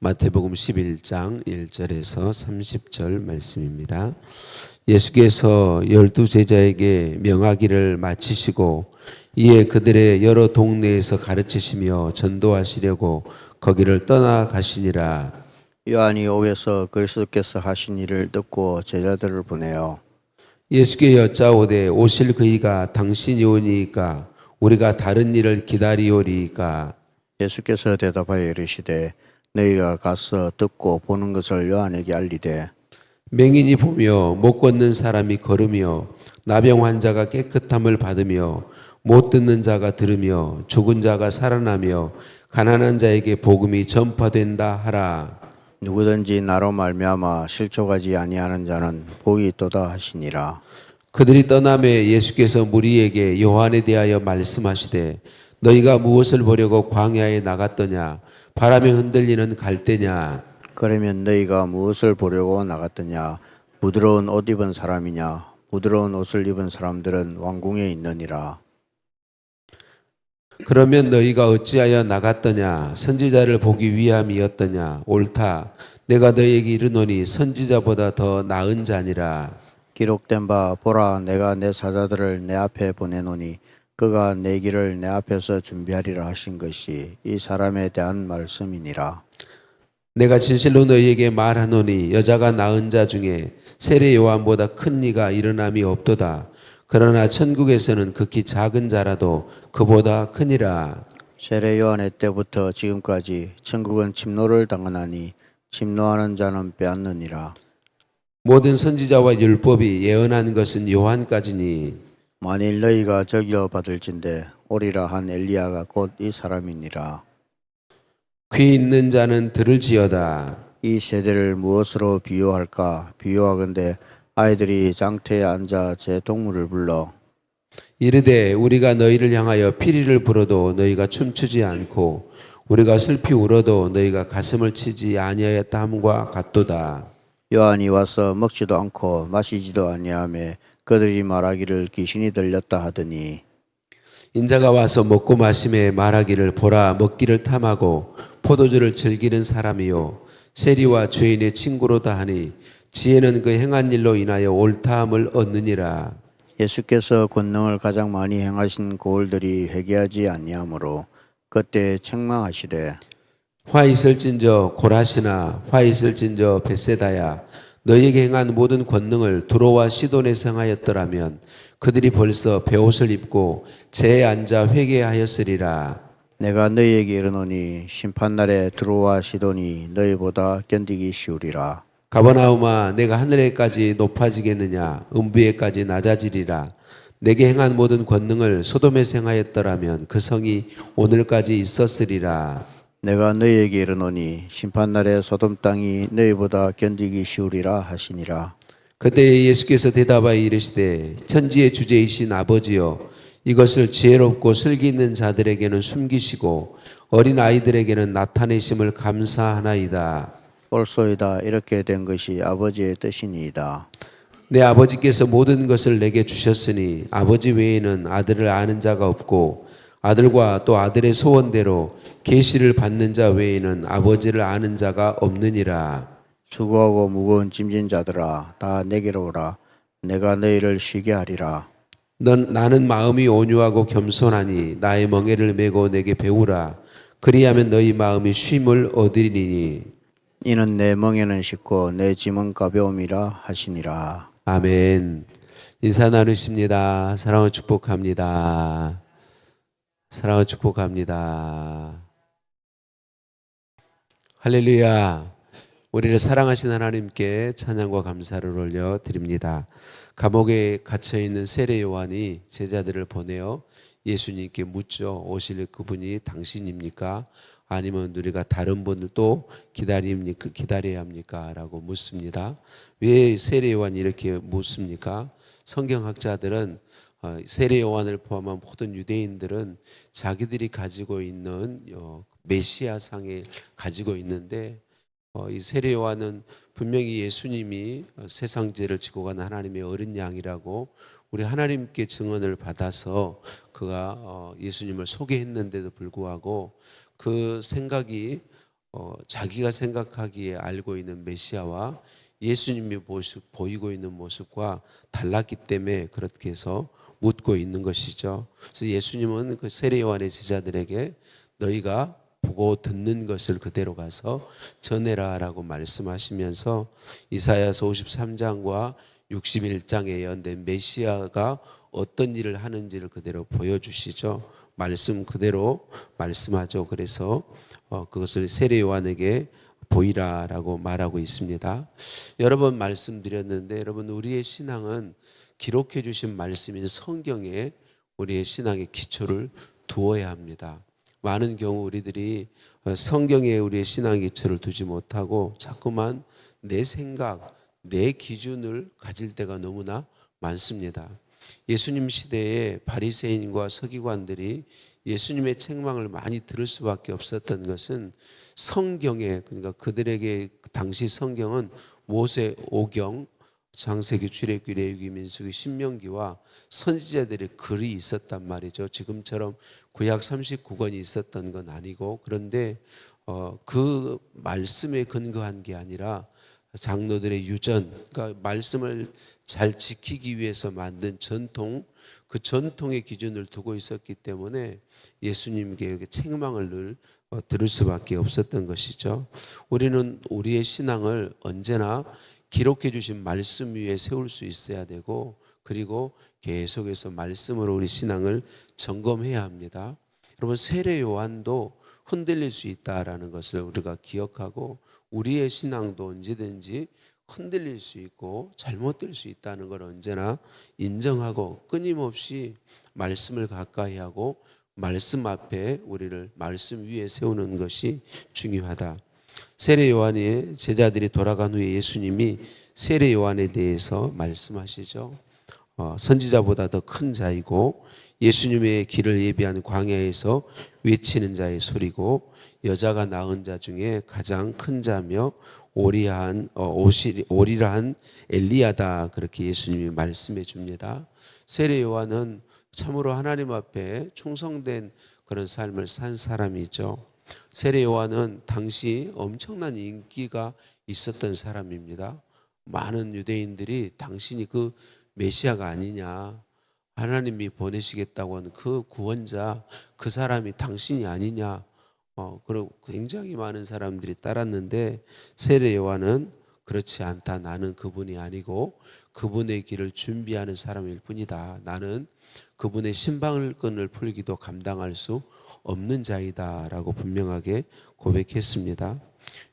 마태복음 11장 1절에서 30절 말씀입니다. 예수께서 12제자에게 명하기를 마치시고 이에 그들의 여러 동네에서 가르치시며 전도하시려고 거기를 떠나가시니라. 요한이 옥에서 그리스도께서 하신 일을 듣고 제자들을 보내어 예수께 여짜오되 오실 그이가 당신이 오니까 우리가 다른 일을 기다리오리이까. 예수께서 대답하여 이르시되 너희가 가서 듣고 보는 것을 요한에게 알리되 맹인이 보며 못 걷는 사람이 걸으며 나병 환자가 깨끗함을 받으며 못 듣는 자가 들으며 죽은 자가 살아나며 가난한 자에게 복음이 전파된다 하라. 누구든지 나로 말미암아 실족하지 아니하는 자는 복이 있도다 하시니라. 그들이 떠나매 예수께서 무리에게 요한에 대하여 말씀하시되 너희가 무엇을 보려고 광야에 나갔더냐? 바람에 흔들리는 갈대냐? 그러면 너희가 무엇을 보려고 나갔더냐? 부드러운 옷 입은 사람이냐? 부드러운 옷을 입은 사람들은 왕궁에 있느니라. 그러면 너희가 어찌하여 나갔더냐? 선지자를 보기 위함이었더냐? 옳다. 내가 너희에게 이르노니 선지자보다 더 나은 자니라. 기록된 바 보라 내가 내 사자들을 내 앞에 보내노니 그가 내 길을 내 앞에서 준비하리라 하신 것이 이 사람에 대한 말씀이니라. 내가 진실로 너희에게 말하노니 여자가 낳은 자 중에 세례 요한보다 큰 이가 일어남이 없도다. 그러나 천국에서는 극히 작은 자라도 그보다 크니라. 세례 요한의 때부터 지금까지 천국은 침노를 당하나니 침노하는 자는 빼앗느니라. 모든 선지자와 율법이 예언한 것은 요한까지니 만일 너희가 저기로 받을진대 오리라 한 엘리야가 곧 이 사람이니라. 귀 있는 자는 들을지어다. 이 세대를 무엇으로 비유할까? 비유하건대 아이들이 장터에 앉아 제 동물을 불러 이르되 우리가 너희를 향하여 피리를 불어도 너희가 춤추지 않고 우리가 슬피 울어도 너희가 가슴을 치지 아니하였다 함과 같도다. 요한이 와서 먹지도 않고 마시지도 아니하며 그들이 말하기를 귀신이 들렸다 하더니 인자가 와서 먹고 마심에 말하기를 보라 먹기를 탐하고 포도주를 즐기는 사람이요 세리와 죄인의 친구로다 하니 지혜는 그 행한 일로 인하여 옳다함을 얻느니라. 예수께서 권능을 가장 많이 행하신 고을들이 회개하지 아니하므로 그때 책망하시되 화 있을진저 고라시나 화 있을진저 벳세다야 너희에게 행한 모든 권능을 두로와 시돈에서 행하였더라면 그들이 벌써 베옷을 입고 재에 앉아 회개하였으리라. 내가 너희에게 이르노니 심판날에 두로와 시돈이 너희보다 견디기 쉬우리라. 가버나움아 내가 하늘에까지 높아지겠느냐 음부에까지 낮아지리라. 내게 행한 모든 권능을 소돔에서 행하였더라면 그 성이 오늘까지 있었으리라. 내가 너희에게 이르노니 심판날에 소돔 땅이 너희보다 견디기 쉬우리라 하시니라. 그때 예수께서 대답하여 이르시되 천지의 주제이신 아버지여 이것을 지혜롭고 슬기 있는 자들에게는 숨기시고 어린 아이들에게는 나타내심을 감사하나이다. 옳소이다. 이렇게 된 것이 아버지의 뜻이니이다. 내 아버지께서 모든 것을 내게 주셨으니 아버지 외에는 아들을 아는 자가 없고 아들과 또 아들의 소원대로 계시를 받는 자 외에는 아버지를 아는 자가 없느니라. 수고하고 무거운 짐진 자들아 다 내게로 오라. 내가 너희를 쉬게 하리라. 나는 마음이 온유하고 겸손하니 나의 멍에를 메고 내게 배우라. 그리하면 너희 마음이 쉼을 얻으리니. 이는 내 멍에는 쉽고 내 짐은 가벼움이라 하시니라. 아멘. 인사 나누십니다. 사랑을 축복합니다. 사랑을 축복합니다. 할렐루야. 우리를 사랑하신 하나님께 찬양과 감사를 올려드립니다. 감옥에 갇혀있는 세례 요한이 제자들을 보내어 예수님께 묻죠. 오실 그분이 당신입니까? 아니면 우리가 다른 분을 또 기다려야 합니까? 라고 묻습니다. 왜 세례 요한이 이렇게 묻습니까? 성경학자들은 세례 요한을 포함한 모든 유대인들은 자기들이 가지고 있는 메시아상을 가지고 있는데 이 세례 요한은 분명히 예수님이 세상 죄를 지고 가는 하나님의 어린 양이라고 우리 하나님께 증언을 받아서 그가 예수님을 소개했는데도 불구하고 그 생각이 자기가 생각하기에 알고 있는 메시아와 예수님이 보이고 있는 모습과 달랐기 때문에 그렇게 해서 묻고 있는 것이죠. 그래서 예수님은 그 세례 요한의 제자들에게 너희가 보고 듣는 것을 그대로 가서 전해라라고 말씀하시면서 이사야서 53장과 61장에 예언된 메시아가 어떤 일을 하는지를 그대로 보여주시죠. 말씀 그대로 말씀하죠. 그래서 그것을 세례 요한에게 보이라라고 말하고 있습니다. 여러 번 말씀드렸는데 여러분, 우리의 신앙은 기록해 주신 말씀인 성경에 우리의 신앙의 기초를 두어야 합니다. 많은 경우 우리들이 성경에 우리의 신앙의 기초를 두지 못하고 자꾸만 내 생각, 내 기준을 가질 때가 너무나 많습니다. 예수님 시대에 바리새인과 서기관들이 예수님의 책망을 많이 들을 수밖에 없었던 것은 성경에, 그러니까 그들에게 당시 성경은 모세 오경, 창세기, 출애굽기, 레위기, 민수기, 신명기와 선지자들의 글이 있었단 말이죠. 지금처럼 구약 39권이 있었던 건 아니고, 그런데 그 말씀에 근거한 게 아니라 장로들의 유전, 그러니까 말씀을 잘 지키기 위해서 만든 전통, 그 전통의 기준을 두고 있었기 때문에 예수님께 책망을 늘 들을 수밖에 없었던 것이죠. 우리는 우리의 신앙을 언제나 기록해 주신 말씀 위에 세울 수 있어야 되고, 그리고 계속해서 말씀으로 우리 신앙을 점검해야 합니다. 여러분, 세례 요한도 흔들릴 수 있다라는 것을 우리가 기억하고, 우리의 신앙도 언제든지 흔들릴 수 있고 잘못될 수 있다는 걸 언제나 인정하고 끊임없이 말씀을 가까이 하고 말씀 앞에 우리를 말씀 위에 세우는 것이 중요하다. 세례 요한의 제자들이 돌아간 후에 예수님이 세례 요한에 대해서 말씀하시죠. 선지자보다 더 큰 자이고 예수님의 길을 예비한 광야에서 외치는 자의 소리고 여자가 낳은 자 중에 가장 큰 자며 오리라한 엘리야다, 그렇게 예수님이 말씀해 줍니다. 세례 요한은 참으로 하나님 앞에 충성된 그런 삶을 산 사람이죠. 세례 요한은 당시 엄청난 인기가 있었던 사람입니다. 많은 유대인들이 당신이 그 메시아가 아니냐, 하나님이 보내시겠다고 하는 그 구원자, 그 사람이 당신이 아니냐, 그리고 굉장히 많은 사람들이 따랐는데 세례 요한은 그렇지 않다. 나는 그분이 아니고 그분의 길을 준비하는 사람일 뿐이다. 나는 그분의 신방끈을 풀기도 감당할 수 없는 자이다라고 분명하게 고백했습니다.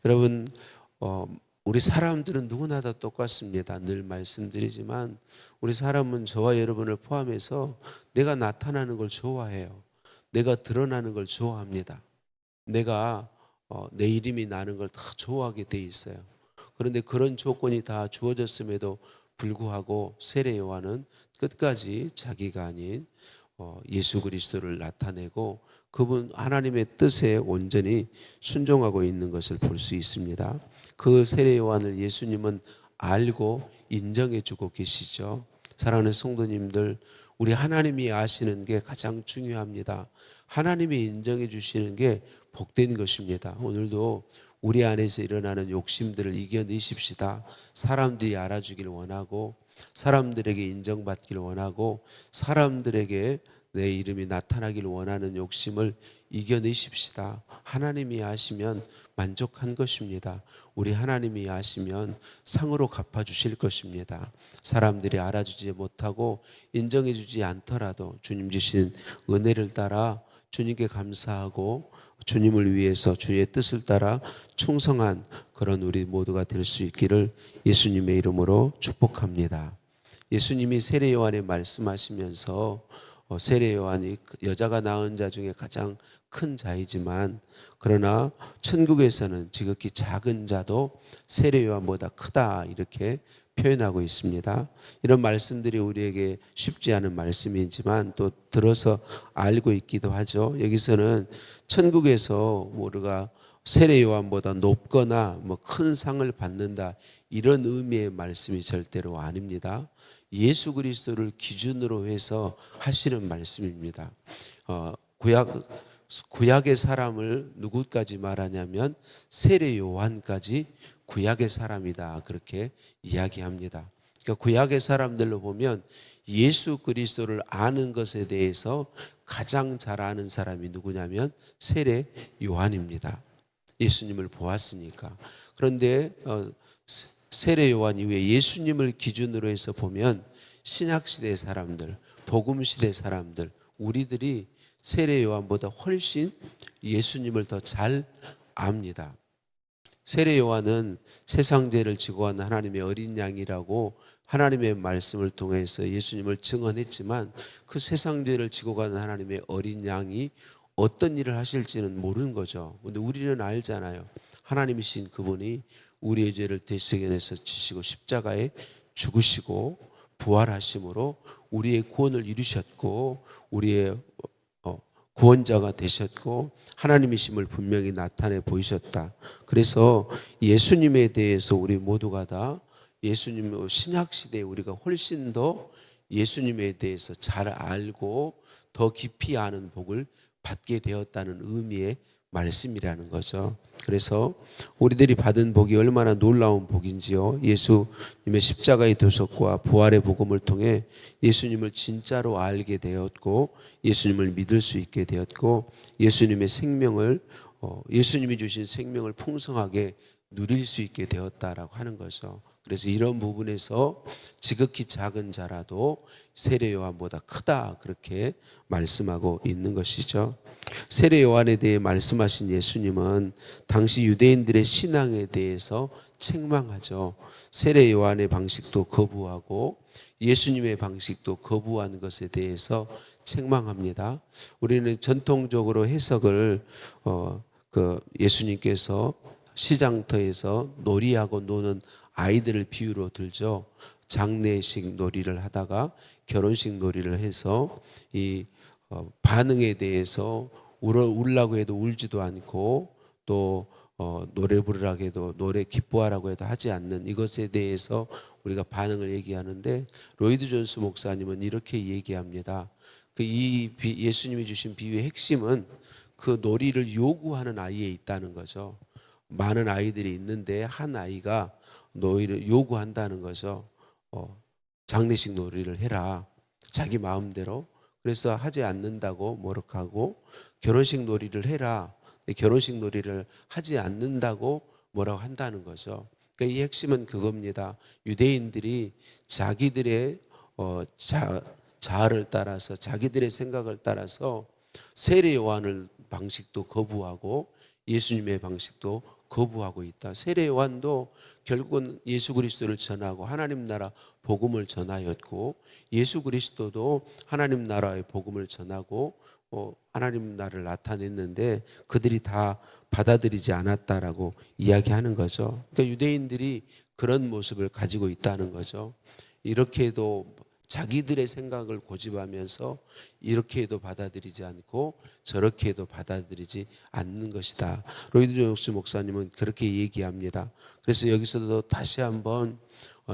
여러분, 우리 사람들은 누구나 다 똑같습니다. 늘 말씀드리지만 우리 사람은 저와 여러분을 포함해서 내가 나타나는 걸 좋아해요. 내가 드러나는 걸 좋아합니다. 내가 내 이름이 나는 걸 다 좋아하게 돼 있어요. 그런데 그런 조건이 다 주어졌음에도 불구하고 세례 요한은 끝까지 자기가 아닌 예수 그리스도를 나타내고 그분 하나님의 뜻에 온전히 순종하고 있는 것을 볼 수 있습니다. 그 세례 요한을 예수님은 알고 인정해 주고 계시죠. 사랑하는 성도님들, 우리 하나님이 아시는 게 가장 중요합니다. 하나님이 인정해 주시는 게 복된 것입니다. 오늘도 우리 안에서 일어나는 욕심들을 이겨내십시다. 사람들이 알아주길 원하고 사람들에게 인정받기를 원하고 사람들에게 내 이름이 나타나기를 원하는 욕심을 이겨내십시다. 하나님이 아시면 만족한 것입니다. 우리 하나님이 아시면 상으로 갚아주실 것입니다. 사람들이 알아주지 못하고 인정해주지 않더라도 주님 주신 은혜를 따라 주님께 감사하고 주님을 위해서 주의 뜻을 따라 충성한 그런 우리 모두가 될 수 있기를 예수님의 이름으로 축복합니다. 예수님이 세례 요한에 말씀하시면서 세례 요한이 여자가 낳은 자 중에 가장 큰 자이지만 그러나 천국에서는 지극히 작은 자도 세례 요한보다 크다, 이렇게 표현하고 있습니다. 이런 말씀들이 우리에게 쉽지 않은 말씀이지만 또 들어서 알고 있기도 하죠. 여기서는 천국에서 우리가 세례 요한보다 높거나 뭐 큰 상을 받는다, 이런 의미의 말씀이 절대로 아닙니다. 예수 그리스도를 기준으로 해서 하시는 말씀입니다. 구약 구약의 사람을 누구까지 말하냐면 세례 요한까지 구약의 사람이다, 그렇게 이야기합니다. 그러니까 구약의 사람들로 보면 예수 그리스도를 아는 것에 대해서 가장 잘 아는 사람이 누구냐면 세례 요한입니다. 예수님을 보았으니까. 그런데 세례 요한 이후에 예수님을 기준으로 해서 보면 신약시대 사람들, 복음시대 사람들, 우리들이 세례 요한보다 훨씬 예수님을 더 잘 압니다. 세례 요한은 세상 죄를 지고 간 하나님의 어린 양이라고 하나님의 말씀을 통해서 예수님을 증언했지만, 그 세상 죄를 지고 가는 하나님의 어린 양이 어떤 일을 하실지는 모르는 거죠. 근데 우리는 알잖아요. 하나님이신 그분이 우리의 죄를 대속에서 지시고 십자가에 죽으시고 부활하심으로 우리의 구원을 이루셨고, 우리의 구원자가 되셨고 하나님이심을 분명히 나타내 보이셨다. 그래서 예수님에 대해서 우리 모두가 다 예수님, 신약시대에 우리가 훨씬 더 예수님에 대해서 잘 알고 더 깊이 아는 복을 받게 되었다는 의미의 말씀이라는 거죠. 그래서 우리들이 받은 복이 얼마나 놀라운 복인지요. 예수님의 십자가의 도속과 부활의 복음을 통해 예수님을 진짜로 알게 되었고, 예수님을 믿을 수 있게 되었고, 예수님의 생명을 예수님이 주신 생명을 풍성하게 누릴 수 있게 되었다라고 하는 거죠. 그래서 이런 부분에서 지극히 작은 자라도 세례 요한보다 크다, 그렇게 말씀하고 있는 것이죠. 세례 요한에 대해 말씀하신 예수님은 당시 유대인들의 신앙에 대해서 책망하죠. 세례 요한의 방식도 거부하고 예수님의 방식도 거부하는 것에 대해서 책망합니다. 우리는 전통적으로 해석을 예수님께서 시장터에서 놀이하고 노는 아이들을 비유로 들죠. 장례식 놀이를 하다가 결혼식 놀이를 해서 이 반응에 대해서 울라고 해도 울지도 않고, 또 노래 부르라고 해도 노래 기뻐하라고 해도 하지 않는 이것에 대해서 우리가 반응을 얘기하는데, 로이드 존스 목사님은 이렇게 얘기합니다. 예수님이 주신 비유의 핵심은 그 놀이를 요구하는 아이에 있다는 거죠. 많은 아이들이 있는데 한 아이가 놀이를 요구한다는 거죠. 장례식 놀이를 해라, 자기 마음대로. 그래서 하지 않는다고 뭐라고, 결혼식 놀이를 해라, 결혼식 놀이를 하지 않는다고 뭐라고 한다는 거죠. 그러니까 이 핵심은 그겁니다. 유대인들이 자기들의 자아를 따라서, 자기들의 생각을 따라서 세례 요한을 방식도 거부하고 예수님의 방식도 거부하고 있다. 세례 요한도 결국은 예수 그리스도를 전하고 하나님 나라 복음을 전하였고, 예수 그리스도도 하나님 나라의 복음을 전하고 하나님 나라를 나타냈는데 그들이 다 받아들이지 않았다라고 이야기하는 거죠. 그러니까 유대인들이 그런 모습을 가지고 있다는 거죠. 이렇게 해도 자기들의 생각을 고집하면서 이렇게 해도 받아들이지 않고 저렇게 해도 받아들이지 않는 것이다. 로이드 존스 목사님은 그렇게 얘기합니다. 그래서 여기서도 다시 한번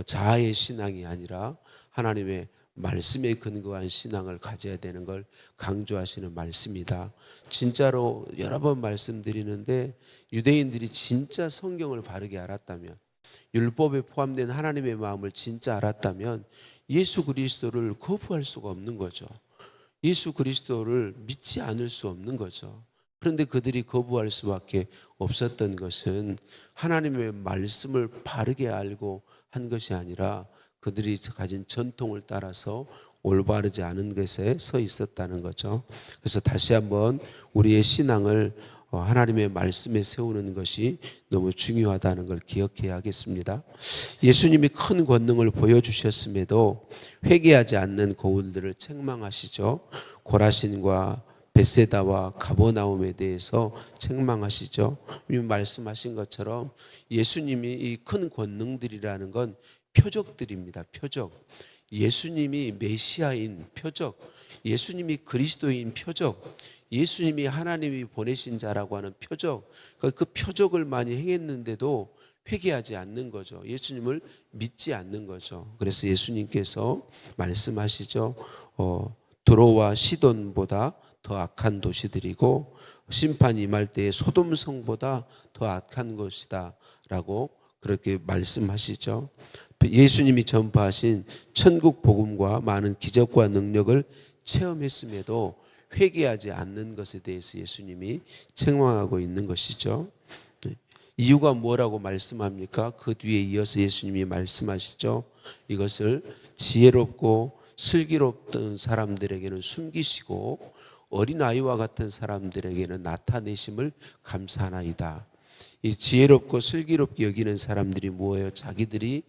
자아의 신앙이 아니라 하나님의 말씀에 근거한 신앙을 가져야 되는 걸 강조하시는 말씀이다. 진짜로 여러 번 말씀드리는데, 유대인들이 진짜 성경을 바르게 알았다면, 율법에 포함된 하나님의 마음을 진짜 알았다면 예수 그리스도를 거부할 수가 없는 거죠. 예수 그리스도를 믿지 않을 수 없는 거죠. 그런데 그들이 거부할 수밖에 없었던 것은 하나님의 말씀을 바르게 알고 한 것이 아니라 그들이 가진 전통을 따라서 올바르지 않은 것에 서 있었다는 거죠. 그래서 다시 한번 우리의 신앙을 하나님의 말씀에 세우는 것이 너무 중요하다는 걸 기억해야겠습니다. 예수님이 큰 권능을 보여주셨음에도 회개하지 않는 고울들을 책망하시죠. 고라신과 벳세다와 가버나움에 대해서 책망하시죠. 말씀하신 것처럼 예수님이 이 큰 권능들이라는 건 표적들입니다. 표적. 예수님이 메시아인 표적, 예수님이 그리스도인 표적, 예수님이 하나님이 보내신 자라고 하는 표적, 그 표적을 많이 행했는데도 회개하지 않는 거죠. 예수님을 믿지 않는 거죠. 그래서 예수님께서 말씀하시죠. 드로와 시돈보다 더 더 악한 도시들이고 심판 임할 때에 소돔 성보다 더 악한 것이다 라고 그렇게 말씀하시죠. 예수님이 전파하신 천국 복음과 많은 기적과 능력을 체험했음에도 회개하지 않는 것에 대해서 예수님이 책망하고 있는 것이죠. 이유가 뭐라고 말씀합니까? 그 뒤에 이어서 예수님이 말씀하시죠. 이것을 지혜롭고 슬기롭던 사람들에게는 숨기시고 어린아이와 같은 사람들에게는 나타내심을 감사하나이다. 이 지혜롭고 슬기롭게 여기는 사람들이 뭐예요? 자기들이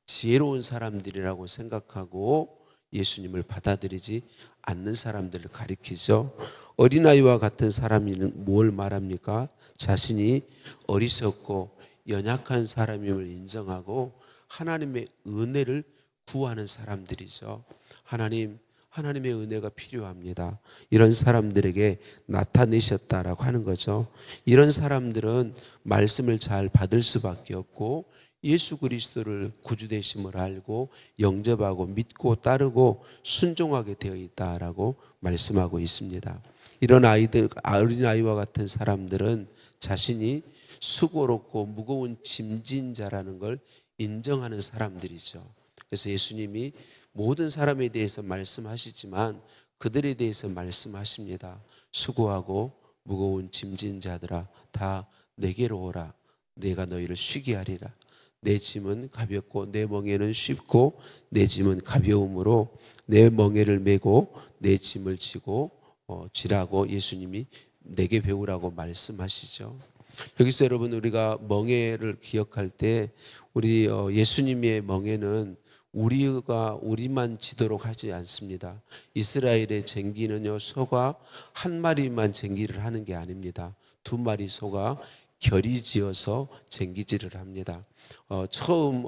지혜로운 사람들이라고 생각하고 예수님을 받아들이지 않는 사람들을 가리키죠. 어린아이와 같은 사람은 뭘 말합니까? 자신이 어리석고 연약한 사람임을 인정하고 하나님의 은혜를 구하는 사람들이죠. 하나님의 은혜가 필요합니다. 이런 사람들에게 나타내셨다라고 하는 거죠. 이런 사람들은 말씀을 잘 받을 수밖에 없고 예수 그리스도를 구주 되심을 알고 영접하고 믿고 따르고 순종하게 되어 있다라고 말씀하고 있습니다. 이런 어린아이와 같은 사람들은 자신이 수고롭고 무거운 짐진 자라는 걸 인정하는 사람들이죠. 그래서 예수님이 모든 사람에 대해서 말씀하시지만 그들에 대해서 말씀하십니다. 수고하고 무거운 짐진 자들아 다 내게로 오라. 내가 너희를 쉬게 하리라. 내 짐은 가볍고 내 멍에는 쉽고 내 짐은 가벼움으로 내 멍에를 메고 내 짐을 지라고 예수님이 내게 배우라고 말씀하시죠. 여기서 여러분 우리가 멍에를 기억할 때 우리 예수님의 멍에는 우리만 지도록 하지 않습니다. 이스라엘의 쟁기는요, 소가 한 마리만 쟁기를 하는 게 아닙니다. 두 마리 소가 결이 지어서 쟁기질을 합니다. 처음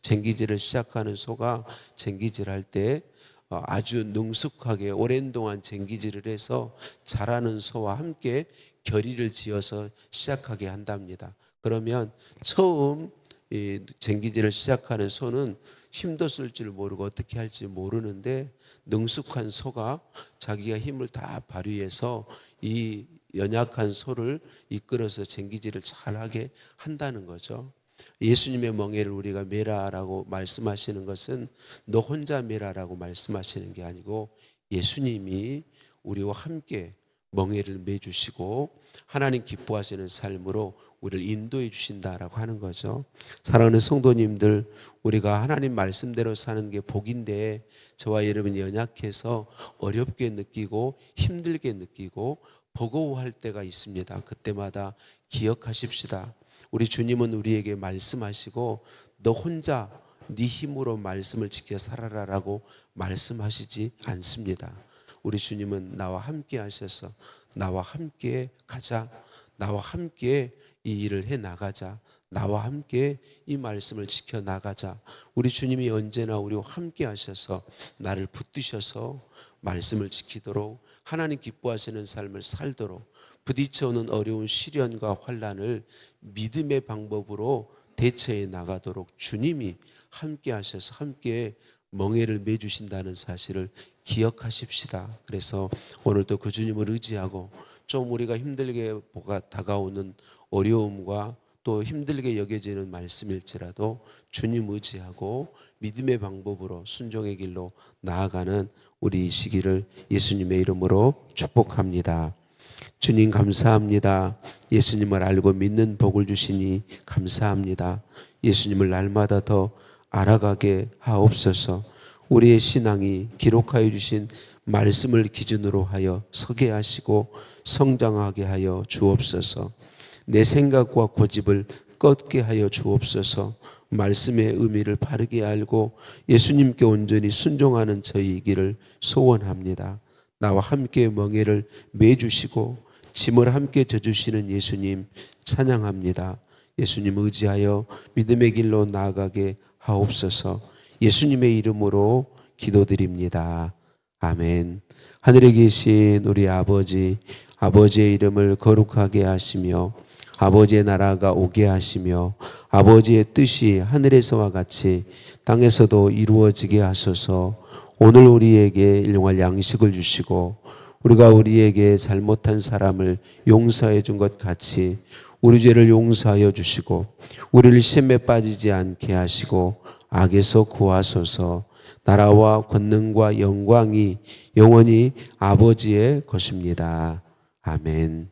쟁기질을 시작하는 소가 쟁기질할 때 아주 능숙하게 오랜 동안 쟁기질을 해서 자라는 소와 함께 결의를 지어서 시작하게 한답니다. 그러면 처음 쟁기질을 시작하는 소는 힘도 쓸 줄 모르고 어떻게 할지 모르는데 능숙한 소가 자기가 힘을 다 발휘해서 이 연약한 소를 이끌어서 쟁기질을 잘하게 한다는 거죠. 예수님의 멍에를 우리가 메라라고 말씀하시는 것은 너 혼자 메라라고 말씀하시는 게 아니고 예수님이 우리와 함께 멍에를 매주시고 하나님 기뻐하시는 삶으로 우리를 인도해 주신다라고 하는 거죠. 사랑하는 성도님들, 우리가 하나님 말씀대로 사는 게 복인데 저와 여러분이 연약해서 어렵게 느끼고 힘들게 느끼고 버거워할 때가 있습니다. 그때마다 기억하십시다. 우리 주님은 우리에게 말씀하시고 너 혼자 네 힘으로 말씀을 지켜 살아라라고 말씀하시지 않습니다. 우리 주님은 나와 함께 하셔서 나와 함께 가자, 나와 함께 이 일을 해 나가자, 나와 함께 이 말씀을 지켜 나가자. 우리 주님이 언제나 우리와 함께 하셔서 나를 붙드셔서 말씀을 지키도록 하나님 기뻐하시는 삶을 살도록 부딪혀오는 어려운 시련과 환난을 믿음의 방법으로 대처해 나가도록 주님이 함께 하셔서 함께 멍에를 매주신다는 사실을 기억하십시다. 그래서 오늘도 그 주님을 의지하고 좀 우리가 힘들게 다가오는 어려움과 또 힘들게 여겨지는 말씀일지라도 주님 의지하고 믿음의 방법으로 순종의 길로 나아가는 우리 이 시기를 예수님의 이름으로 축복합니다. 주님 감사합니다. 예수님을 알고 믿는 복을 주시니 감사합니다. 예수님을 날마다 더 알아가게 하옵소서. 우리의 신앙이 기록하여 주신 말씀을 기준으로 하여 서게 하시고 성장하게 하여 주옵소서. 내 생각과 고집을 꺾게 하여 주옵소서. 말씀의 의미를 바르게 알고 예수님께 온전히 순종하는 저희이기를 소원합니다. 나와 함께 멍에를 매주시고 짐을 함께 져주시는 예수님 찬양합니다. 예수님 의지하여 믿음의 길로 나아가게 하옵소서. 예수님의 이름으로 기도드립니다. 아멘. 하늘에 계신 우리 아버지, 아버지의 이름을 거룩하게 하시며 아버지의 나라가 오게 하시며 아버지의 뜻이 하늘에서와 같이 땅에서도 이루어지게 하소서. 오늘 우리에게 일용할 양식을 주시고 우리가 우리에게 잘못한 사람을 용서해 준 것 같이 우리 죄를 용서하여 주시고 우리를 시험에 빠지지 않게 하시고 악에서 구하소서. 나라와 권능과 영광이 영원히 아버지의 것입니다. 아멘.